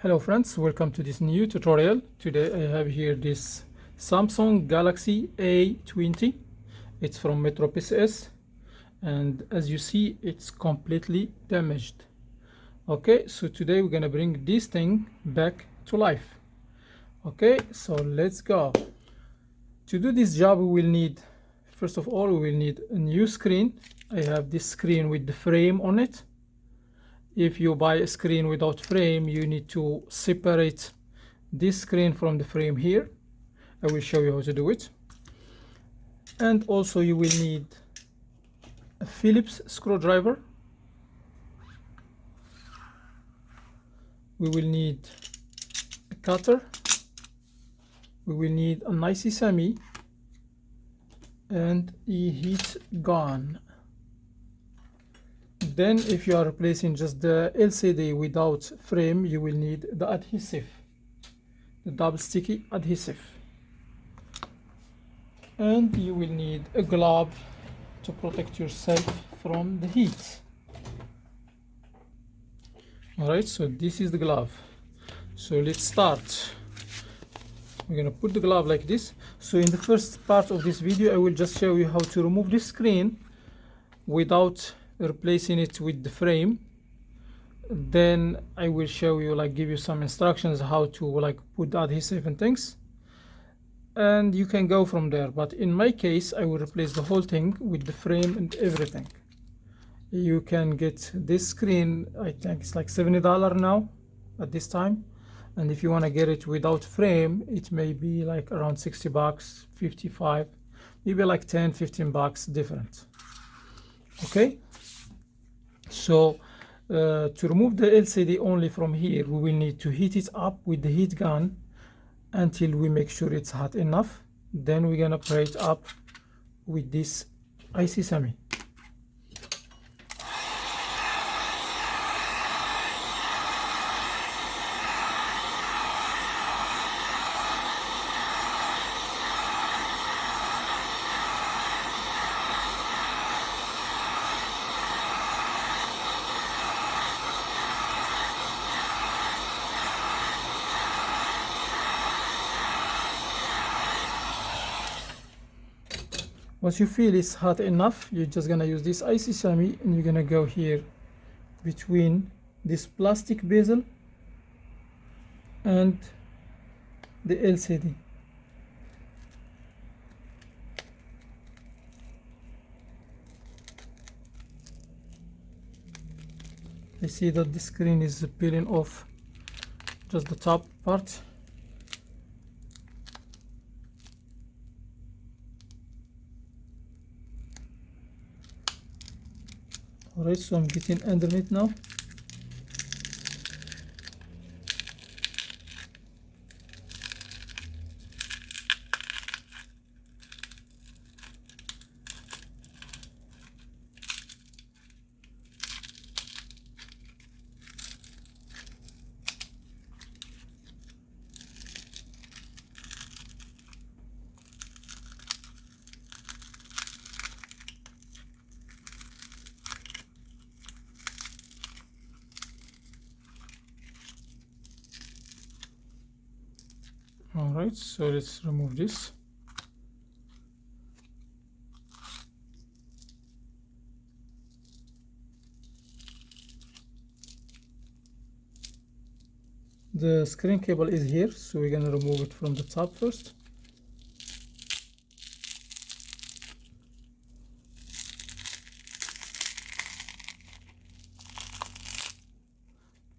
Hello friends, welcome to this new tutorial. Today I have here this Samsung Galaxy A20. It's from Metro PCS, and as you see it's completely damaged. Okay, so today we're gonna bring this thing back to life. Okay, so let's go. To do this job we will need, first of all, we will need a new screen. I have this screen with the frame on it. If you buy a screen without frame, you need to separate this screen from the frame here. I will show you how to do it. And also you will need a Phillips screwdriver. We will need a cutter. We will need an IC semi and a heat gun. Then if you are replacing just the LCD without frame, you will need the adhesive, the double sticky adhesive. And you will need a glove to protect yourself from the heat. Alright, so this is the glove. So let's start. We're gonna put the glove like this. So in the first part of this video I will just show you how to remove this screen without replacing it with the frame. Then I will show you, give you some instructions how to put the adhesive and things, and you can go from there. But in my case I will replace the whole thing with the frame and everything. You can get this screen, I think it's like $70 now at this time, and if you want to get it without frame it may be like around $60, 55, maybe like 10-15 bucks different. Okay, so to remove the LCD only from here, we will need to heat it up with the heat gun until we make sure it's hot enough. Then we're gonna pray it up with this IC semi. Once you feel it's hot enough, you're just gonna use this IC semi and you're gonna go here between this plastic bezel and the LCD. I see that the screen is peeling off just the top part. Alright, so I'm getting underneath now. Alright, so let's remove this. The screen cable is here, so we're gonna remove it from the top first.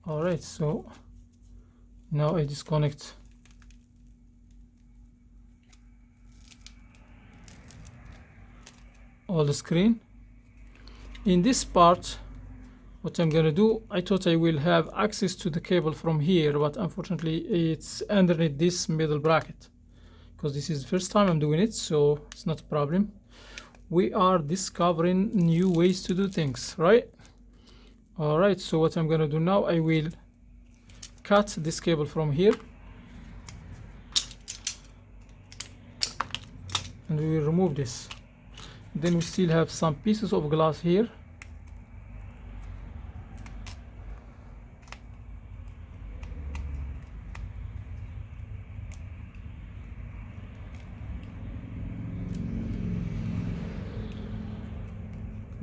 Alright, so now I disconnect all the screen. In this part, what I'm gonna do, I thought I will have access to the cable from here, but unfortunately it's underneath this middle bracket because this is the first time I'm doing it, so it's not a problem. We are discovering new ways to do things, right? Alright, so what I'm gonna do now, I will cut this cable from here and we will remove this. Then we still have some pieces of glass here.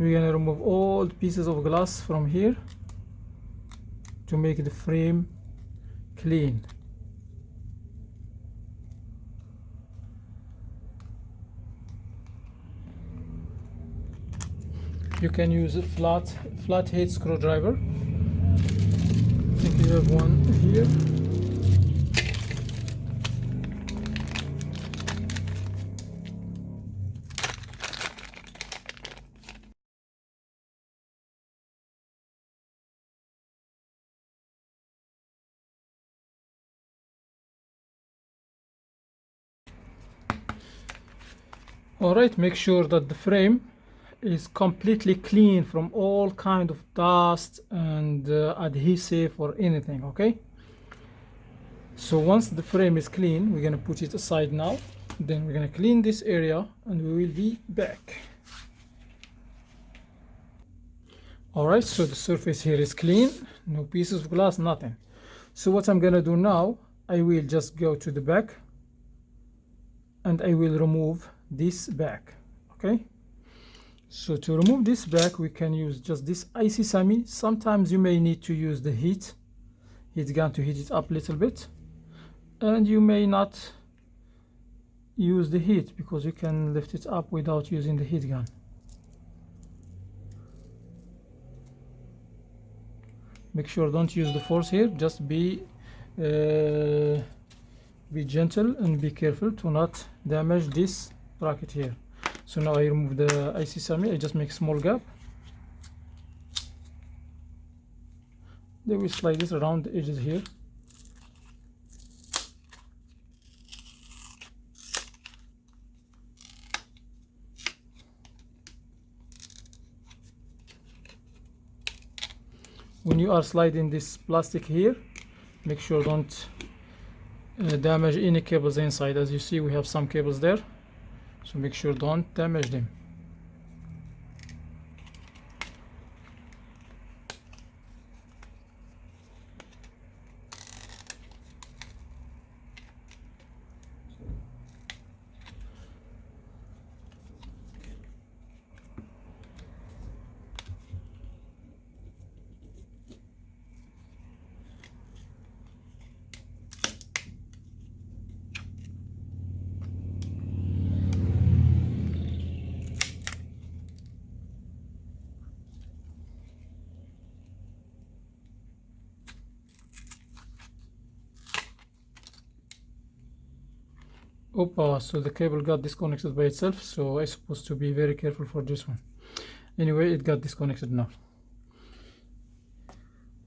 we're gonna remove all the pieces of glass from here to make the frame clean. You can use a flathead screwdriver. I think you have one here. Alright, make sure that the frame is completely clean from all kind of dust and adhesive or anything. Okay, so once the frame is clean, we're gonna put it aside now. Then we're gonna clean this area and we will be back. Alright, so the surface here is clean, no pieces of glass, nothing. So what I'm gonna do now, I will just go to the back and I will remove this back. Okay, so to remove this back, we can use just this icy semi. Sometimes you may need to use the heat gun to heat it up a little bit, and you may not use the heat because you can lift it up without using the heat gun. Make sure don't use the force here, just be gentle and be careful to not damage this bracket here. So now I remove the icy semi. I just make a small gap. Then we slide this around the edges here. When you are sliding this plastic here, make sure don't damage any cables inside. As you see, we have some cables there, so make sure don't damage them. Opa, so the cable got disconnected by itself, so I'm supposed to be very careful for this one. Anyway, it got disconnected now.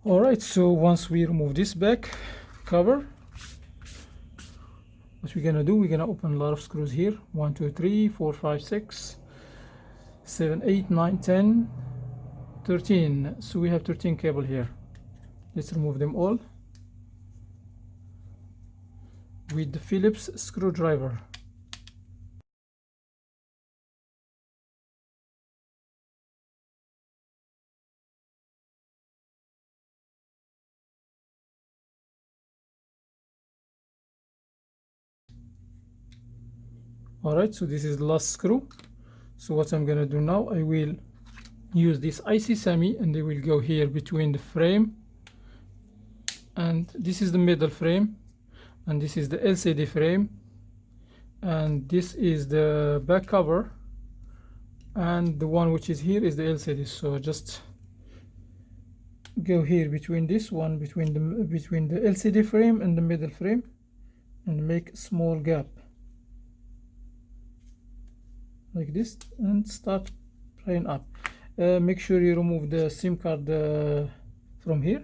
Alright, so once we remove this back cover, what we're gonna do, we're gonna open a lot of screws here. 1 2 3 4 5 6 7 8 9 10 13. So we have 13 cable here. Let's remove them all with the Phillips screwdriver. Alright, so this is the last screw. So what I'm gonna do now, I will use this icy semi and I will go here between the frame, and this is the middle frame, and this is the LCD frame, and this is the back cover, and the one which is here is the LCD. So just go here between this one, between the LCD frame and the middle frame, and make a small gap like this and start prying up. Make sure you remove the SIM card from here.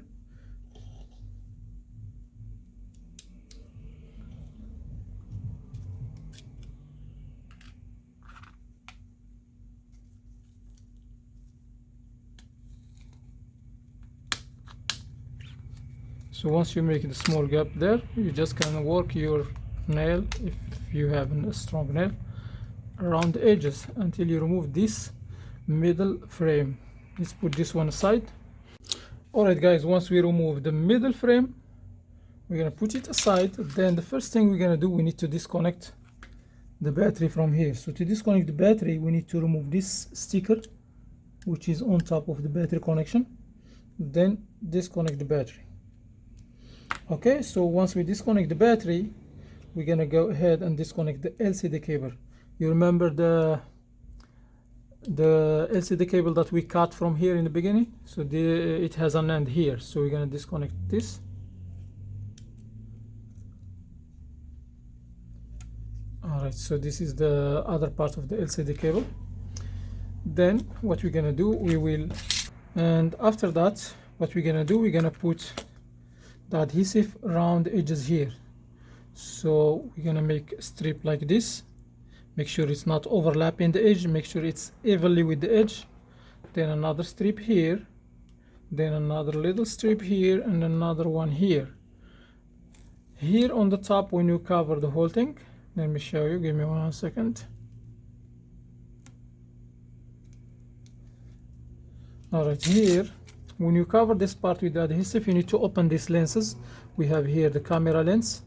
So once you make the small gap there, you just can work your nail, if you have a strong nail, around the edges until you remove this middle frame. Let's put this one aside. Alright guys, once we remove the middle frame, we're gonna put it aside. Then the first thing we're gonna do, we need to disconnect the battery from here. So to disconnect the battery, we need to remove this sticker which is on top of the battery connection, then disconnect the battery. Okay, so once we disconnect the battery, we're gonna go ahead and disconnect the LCD cable. You remember the LCD cable that we cut from here in the beginning? So it has an end here, so we're gonna disconnect this. Alright, so this is the other part of the LCD cable. Then what we're gonna do, and after that, what we're gonna do, we're gonna put the adhesive around the edges here. So we're gonna make a strip like this. Make sure it's not overlapping the edge, make sure it's evenly with the edge. Then another strip here, then another little strip here, and another one here. Here on the top, when you cover the whole thing, let me show you, give me 1 second. Alright, here, when you cover this part with the adhesive, you need to open these lenses. We have here the camera lens.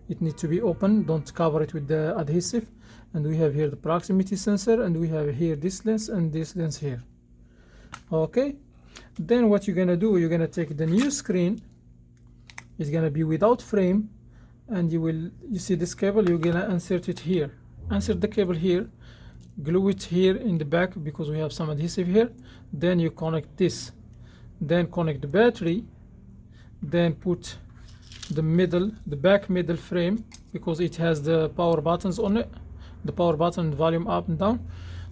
It needs to be open, don't cover it with the adhesive. And we have here the proximity sensor, and we have here this lens and this lens here. Okay, then what you're gonna do, you're gonna take the new screen. It's gonna be without frame, and you see this cable, you're gonna insert it here. Insert the cable here, glue it here in the back because we have some adhesive here. Then you connect this, then connect the battery, then put the back middle frame because it has the power buttons on it, the power button, volume up and down.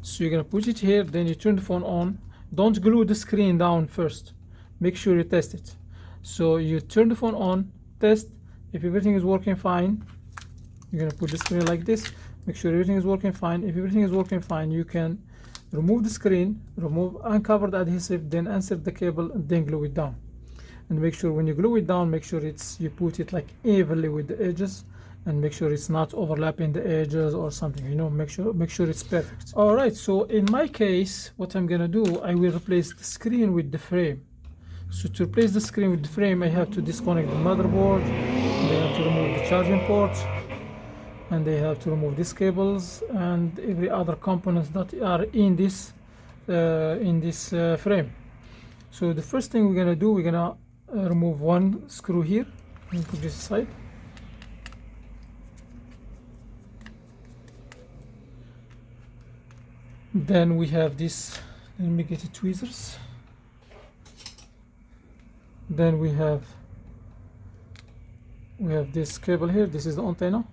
So you're gonna put it here, then you turn the phone on. Don't glue the screen down first, make sure you test it. So you turn the phone on, test. If everything is working fine, you're gonna put the screen like this, make sure everything is working fine. If everything is working fine, you can remove the screen, uncover the adhesive, then insert the cable, and then glue it down. And make sure when you glue it down, make sure you put it like evenly with the edges, and make sure it's not overlapping the edges or something, you know, make sure it's perfect. All right, so in my case, what I'm gonna do, I will replace the screen with the frame. So to replace the screen with the frame, I have to disconnect the motherboard, they have to remove the charging port, and they have to remove these cables and every other components that are in this frame. So the first thing we're gonna do, we're gonna remove one screw here and put this aside. Then we have this, let me get the tweezers. Then we have this cable here, this is the antenna.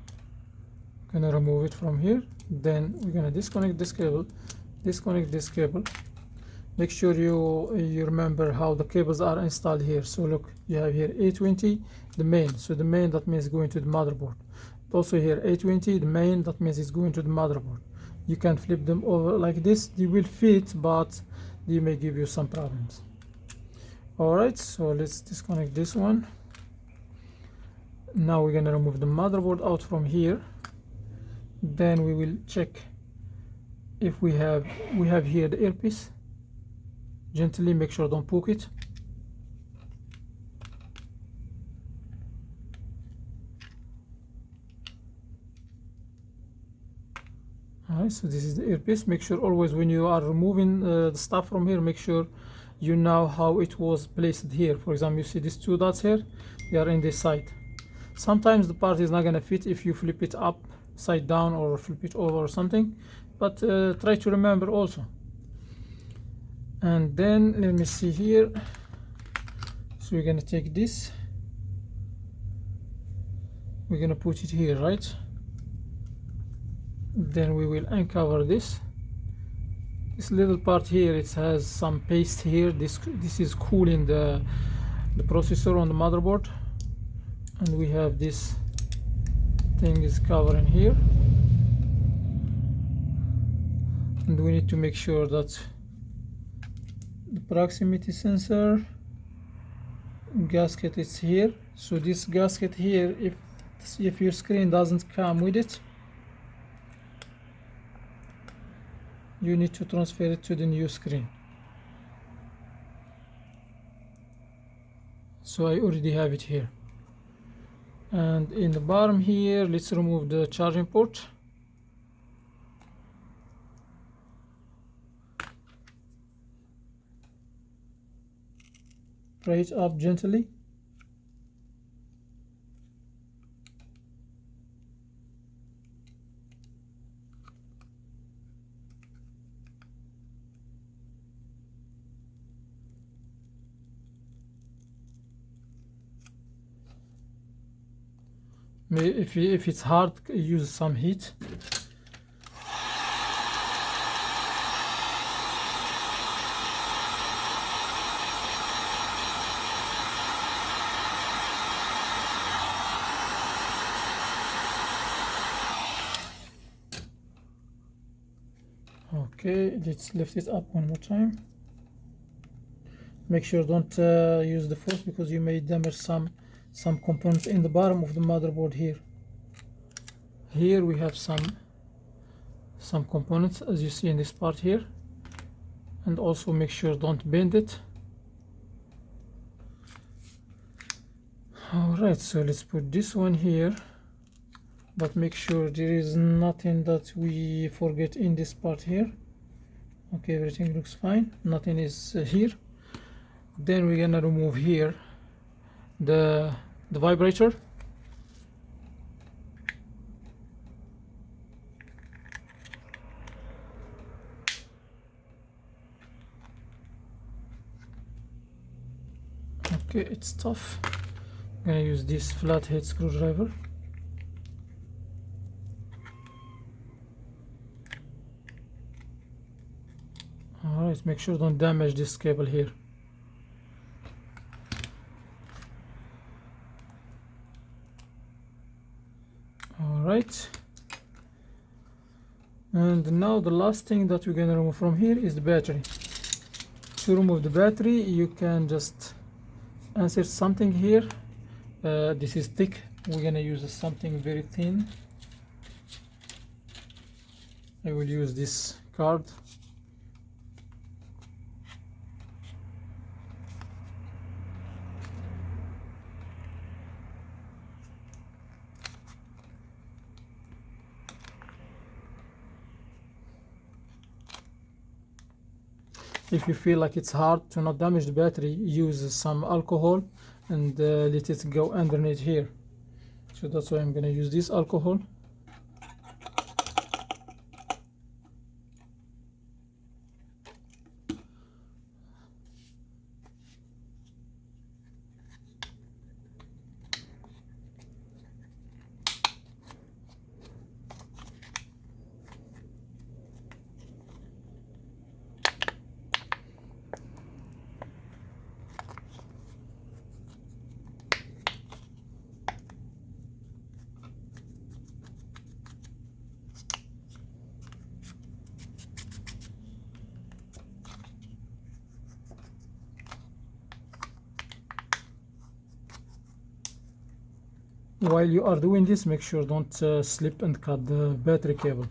Gonna remove it from here. Then we're gonna disconnect this cable, disconnect this cable. Make sure you remember how the cables are installed here. So look, you have here A20, the main, so the main, that means going to the motherboard. Also here A20, the main, that means it's going to the motherboard. You can flip them over like this, they will fit, but they may give you some problems. Alright, so let's disconnect this one. Now we're gonna remove the motherboard out from here. Then we will check if we have here the earpiece. Gently, make sure don't poke it. Alright, so this is the earpiece. Make sure always when you are removing the stuff from here, make sure you know how it was placed here. For example, you see these two dots here, they are in this side. Sometimes the part is not going to fit if you flip it upside down or flip it over or something, but try to remember also. And then let me see here, so we're going to take this, we're going to put it here, right? Then we will uncover this little part here. It has some paste here. This is cooling the processor on the motherboard, and we have this thing is covering here, and we need to make sure that the proximity sensor gasket is here. So this gasket here, if your screen doesn't come with it, you need to transfer it to the new screen. So I already have it here. And in the bottom here, let's remove the charging port. pry it up gently. If it's hard, use some heat. Okay, let's lift it up one more time. Make sure don't use the force, because you may damage some components in the bottom of the motherboard here. Here we have some components, as you see in this part here, and also make sure don't bend it. Alright, so let's put this one here, but make sure there is nothing that we forget in this part here. Okay, everything looks fine, nothing is here. Then we're gonna remove here the vibrator. Okay, it's tough. I'm gonna use this flathead screwdriver. Alright, make sure don't damage this cable here. Alright, and now the last thing that we're gonna remove from here is the battery. To remove the battery, you can just insert something here. This is thick, we're gonna use something very thin. I will use this card. If you feel like it's hard to not damage the battery, use some alcohol and let it go underneath here. So that's why I'm going to use this alcohol. While you are doing this, make sure don't slip and cut the battery cable.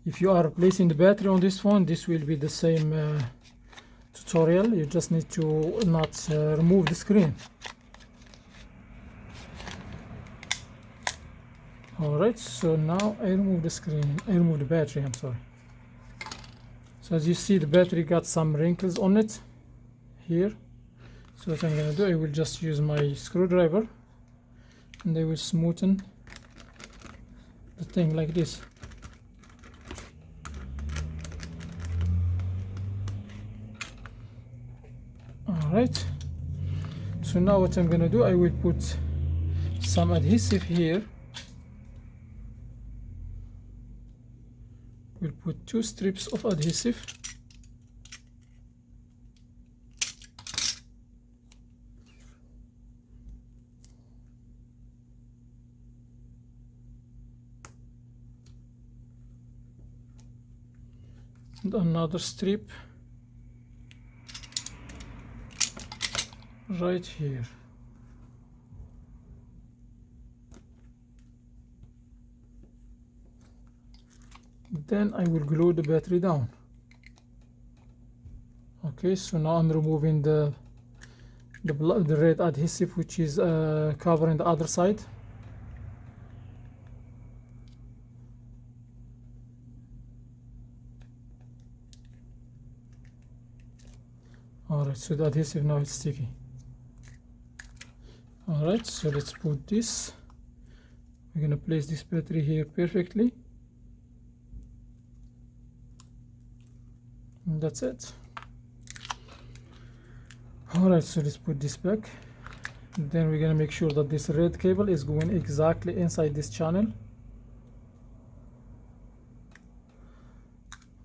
If you are replacing the battery on this phone, this will be the same tutorial. You just need to not remove the screen. Alright, so now I remove the screen, I remove the battery, I'm sorry. So as you see, the battery got some wrinkles on it here. So what I'm gonna do, I will just use my screwdriver and I will smoothen the thing like this. Alright, so now what I'm gonna do, I will put some adhesive here. We'll put 2 strips of adhesive. And another strip right here. Then I will glue the battery down. Okay, so now I'm removing the red adhesive which is covering the other side. Alright, so the adhesive now is sticky. Alright, so let's put this. We're gonna place this battery here perfectly. And that's it. Alright, so let's put this back. Then we're gonna make sure that this red cable is going exactly inside this channel.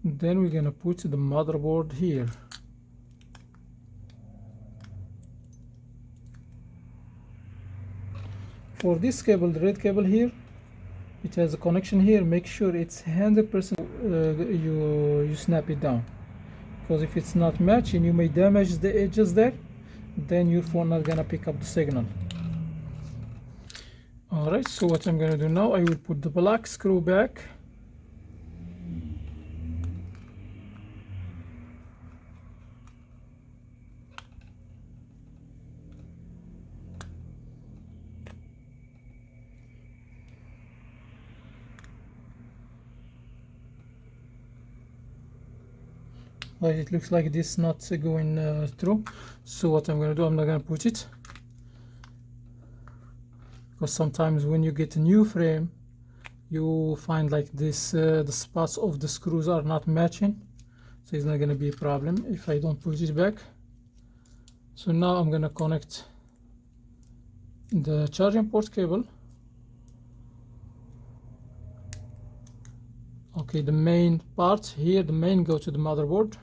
Then we're gonna put the motherboard here. For this cable, the red cable here, it has a connection here. Make sure it's 100% you snap it down, because if it's not matching, you may damage the edges there, then your phone not gonna pick up the signal. Alright, so what I'm gonna do now, I will put the black screw back. It looks like this not going through. So what I'm gonna do, I'm not gonna put it, because sometimes when you get a new frame, you find like this the spots of the screws are not matching, so it's not gonna be a problem if I don't put it back. So now I'm gonna connect the charging port cable. Okay, the main part here, the main go to the motherboard.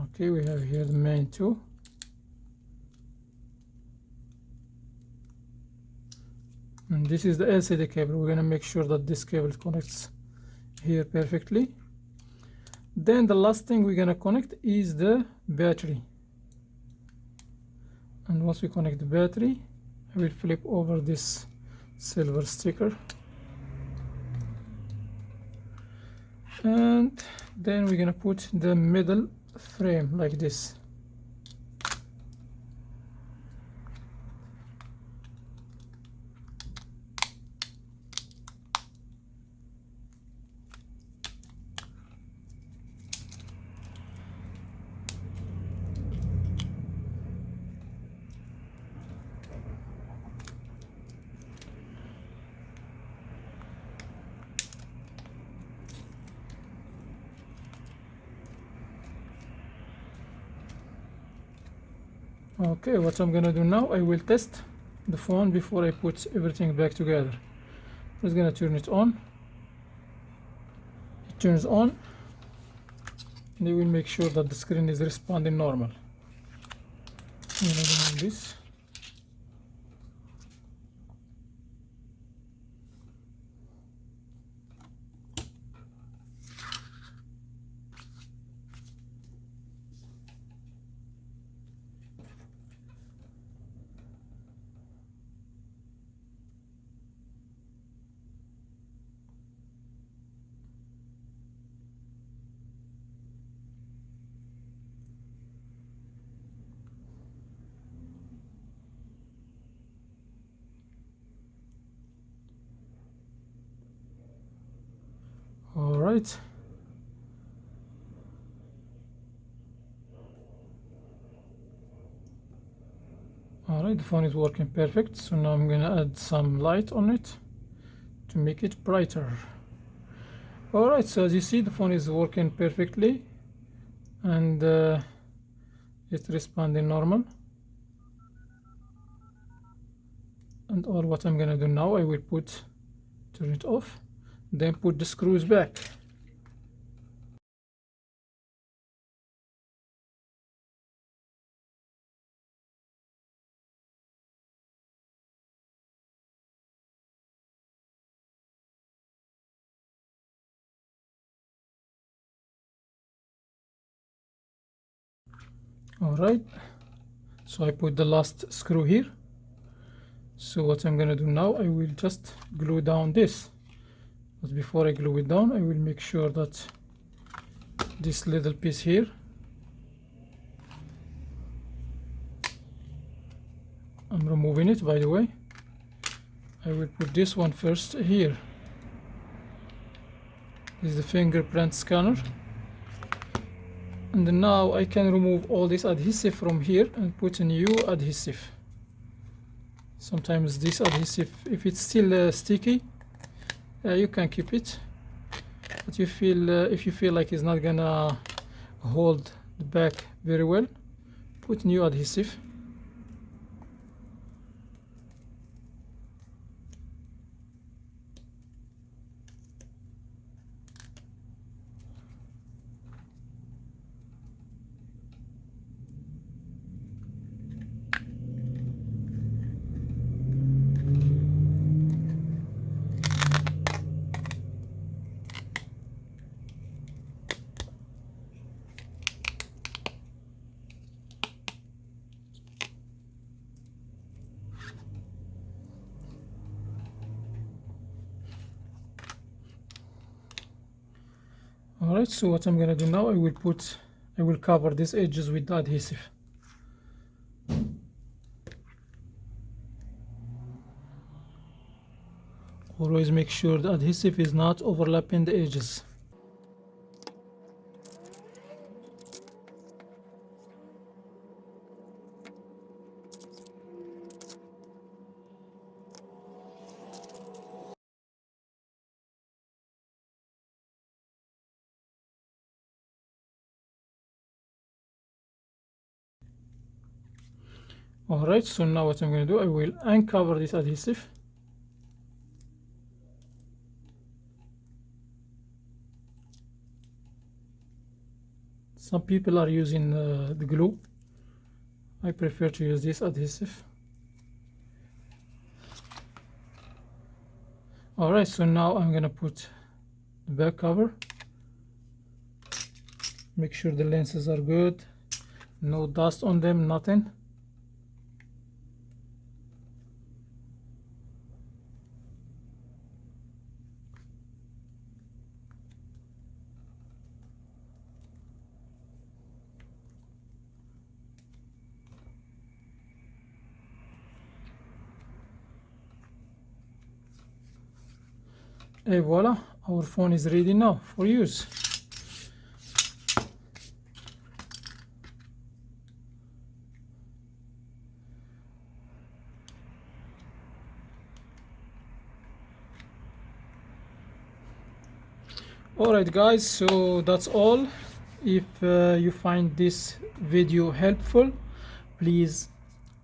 Okay, we have here the main too. And this is the LCD cable. We're gonna make sure that this cable connects here perfectly. Then the last thing we're gonna connect is the battery. And once we connect the battery, I will flip over this silver sticker. And then we're gonna put the middle frame like this. Okay, what I'm gonna do now, I will test the phone before I put everything back together. I'm just gonna turn it on. It turns on, and I will make sure that the screen is responding normal. I'm gonna remove this. All right. Alright, the phone is working perfect. So now I'm gonna add some light on it to make it brighter. Alright, so as you see, the phone is working perfectly, and it's responding normal. And all what I'm gonna do now, I will turn it off, then put the screws back. Alright, so I put the last screw here. So what I'm gonna do now, I will just glue down this, but before I glue it down, I will make sure that this little piece here, I'm removing it by the way. I will put this one first here. This is the fingerprint scanner, and now I can remove all this adhesive from here and put a new adhesive. Sometimes this adhesive, if it's still sticky, you can keep it, but you feel if you feel like it's not gonna hold the back very well, put new adhesive. Alright, so what I'm gonna do now, I will cover these edges with the adhesive. Always make sure the adhesive is not overlapping the edges. Alright, so now what I'm going to do, I will uncover this adhesive. Some people are using the glue. I prefer to use this adhesive. Alright, so now I'm going to put the back cover. Make sure the lenses are good. No dust on them, nothing. And voila, our phone is ready now for use. Alright guys, so that's all. If you find this video helpful, please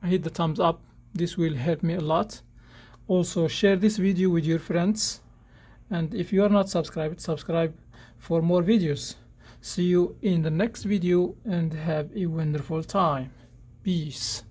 hit the thumbs up. This will help me a lot. Also share this video with your friends, and if you are not subscribed, subscribe for more videos. See you in the next video and have a wonderful time. Peace.